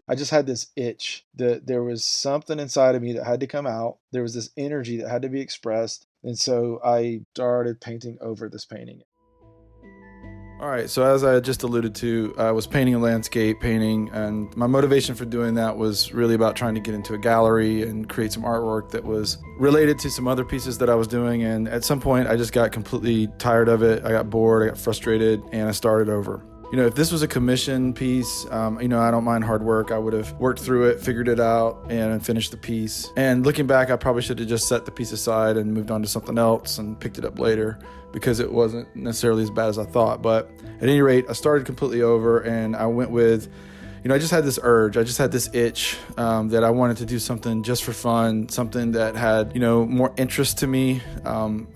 I just had this itch that there was something inside of me that had to come out. There was this energy that had to be expressed. And so I started painting over this painting. All right, so as I just alluded to, I was painting a landscape painting, and my motivation for doing that was really about trying to get into a gallery and create some artwork that was related to some other pieces that I was doing. And at some point, I just got completely tired of it. I got bored, I got frustrated, and I started over. If this was a commission piece, I don't mind hard work. I would have worked through it, figured it out, and finished the piece. And looking back, I probably should have just set the piece aside and moved on to something else and picked it up later, because it wasn't necessarily as bad as I thought. But at any rate, I started completely over, and I went with, I just had this urge. I just had this itch that I wanted to do something just for fun, something that had, more interest to me.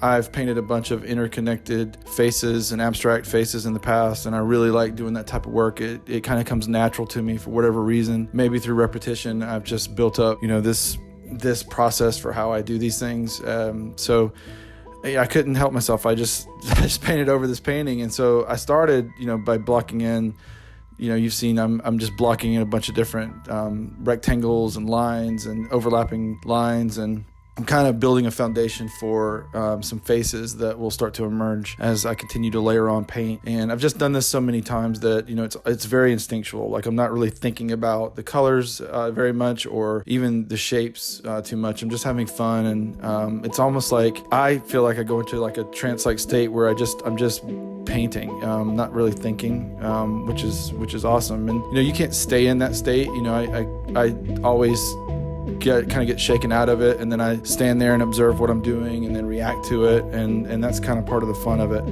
I've painted a bunch of interconnected faces and abstract faces in the past, and I really like doing that type of work. It kind of comes natural to me for whatever reason. Maybe through repetition, I've just built up, this process for how I do these things. So I couldn't help myself. I just painted over this painting. And so I started, by blocking in, you've seen I'm just blocking in a bunch of different rectangles and lines and overlapping lines, and I'm kind of building a foundation for some faces that will start to emerge as I continue to layer on paint. And I've just done this so many times that, it's very instinctual. Like, I'm not really thinking about the colors very much, or even the shapes too much. I'm just having fun. And it's almost like I feel like I go into like a trance-like state where I'm just painting, not really thinking, which is awesome. And, you can't stay in that state. I always get shaken out of it, and then I stand there and observe what I'm doing and then react to it, and that's kind of part of the fun of it.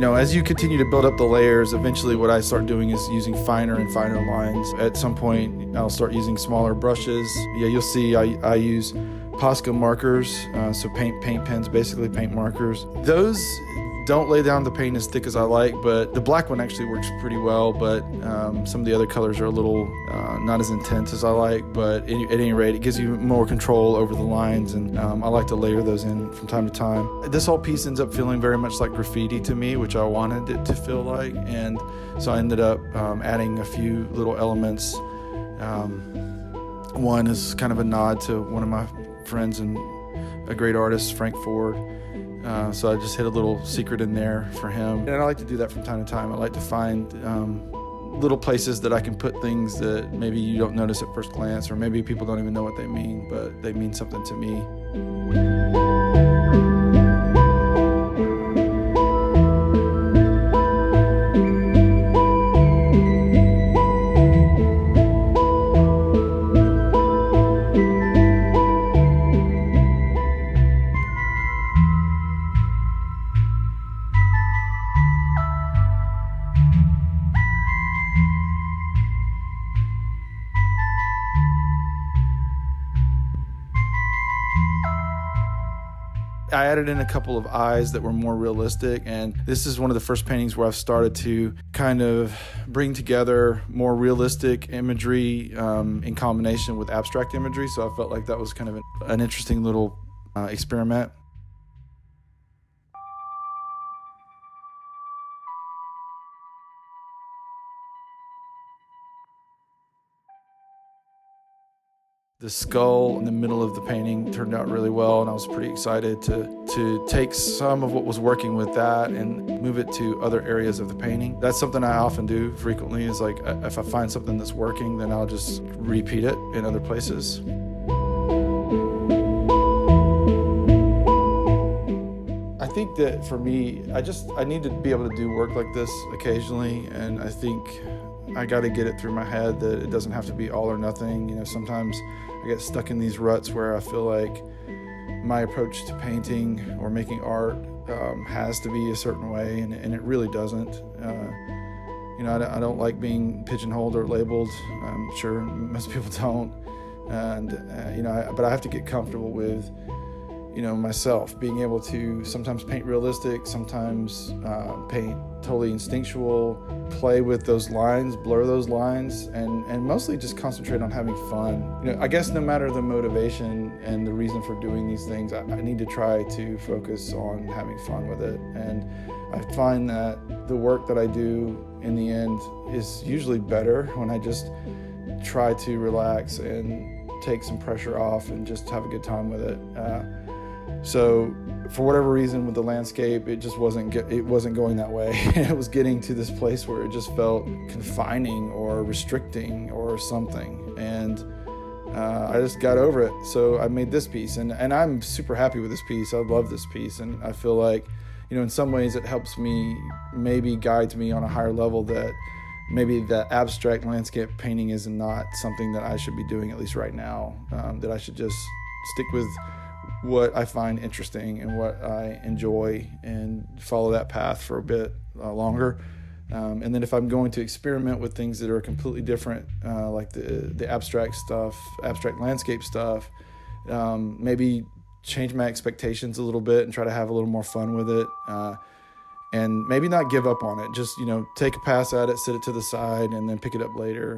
As you continue to build up the layers, eventually what I start doing is using finer and finer lines. At some point, I'll start using smaller brushes. Yeah, you'll see I use Posca markers, so paint pens, basically paint markers. Those don't lay down the paint as thick as I like, but the black one actually works pretty well. But some of the other colors are a little not as intense as I like. But at any rate, it gives you more control over the lines, and I like to layer those in from time to time. This whole piece ends up feeling very much like graffiti to me, which I wanted it to feel like, and so I ended up adding a few little elements. One is kind of a nod to one of my friends and a great artist, Frank Ford. So I just hid a little secret in there for him. And I like to do that from time to time. I like to find little places that I can put things that maybe you don't notice at first glance, or maybe people don't even know what they mean, but they mean something to me. I added in a couple of eyes that were more realistic, and this is one of the first paintings where I've started to kind of bring together more realistic imagery in combination with abstract imagery, so I felt like that was kind of an interesting little experiment. The skull in the middle of the painting turned out really well, and I was pretty excited to take some of what was working with that and move it to other areas of the painting. That's something I often do frequently, is like if I find something that's working, then I'll just repeat it in other places. I think that for me, I need to be able to do work like this occasionally, and I think I got to get it through my head that it doesn't have to be all or nothing. Sometimes I get stuck in these ruts where I feel like my approach to painting or making art has to be a certain way, and it really doesn't. I don't like being pigeonholed or labeled. I'm sure most people don't, and but I have to get comfortable with myself being able to sometimes paint realistic, sometimes paint totally instinctual, play with those lines, blur those lines, and mostly just concentrate on having fun. I guess no matter the motivation and the reason for doing these things, I need to try to focus on having fun with it. And I find that the work that I do in the end is usually better when I just try to relax and take some pressure off and just have a good time with it. So for whatever reason with the landscape, it just wasn't going that way. It was getting to this place where it just felt confining or restricting or something. And I just got over it. So I made this piece, and I'm super happy with this piece. I love this piece, and I feel like, in some ways it helps me, maybe guides me on a higher level, that maybe the abstract landscape painting is not something that I should be doing, at least right now, that I should just stick with what I find interesting and what I enjoy and follow that path for a bit longer. And then if I'm going to experiment with things that are completely different, like the abstract stuff, abstract landscape stuff, maybe change my expectations a little bit and try to have a little more fun with it. And maybe not give up on it. Just, take a pass at it, sit it to the side, and then pick it up later,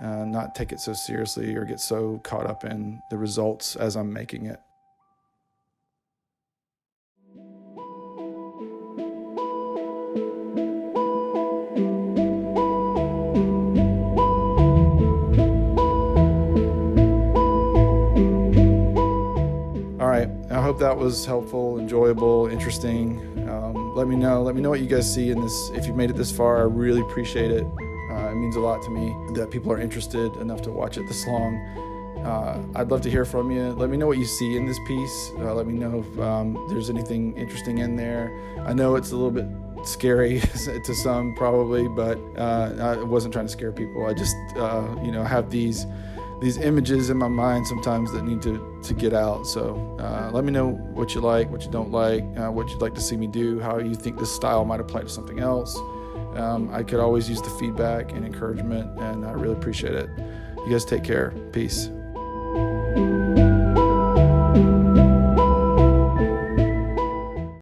and not take it so seriously or get so caught up in the results as I'm making it. All right, I hope that was helpful, enjoyable, interesting. Let me know what you guys see in this. If you've made it this far, I really appreciate it. It means a lot to me that people are interested enough to watch it this long. I'd love to hear from you. Let me know what you see in this piece. Let me know if there's anything interesting in there. I know it's a little bit scary to some probably, but I wasn't trying to scare people. I just have these images in my mind sometimes that need to get out. So let me know what you like, what you don't like, what you'd like to see me do, how you think this style might apply to something else. I could always use the feedback and encouragement, and I really appreciate it. You guys take care. Peace.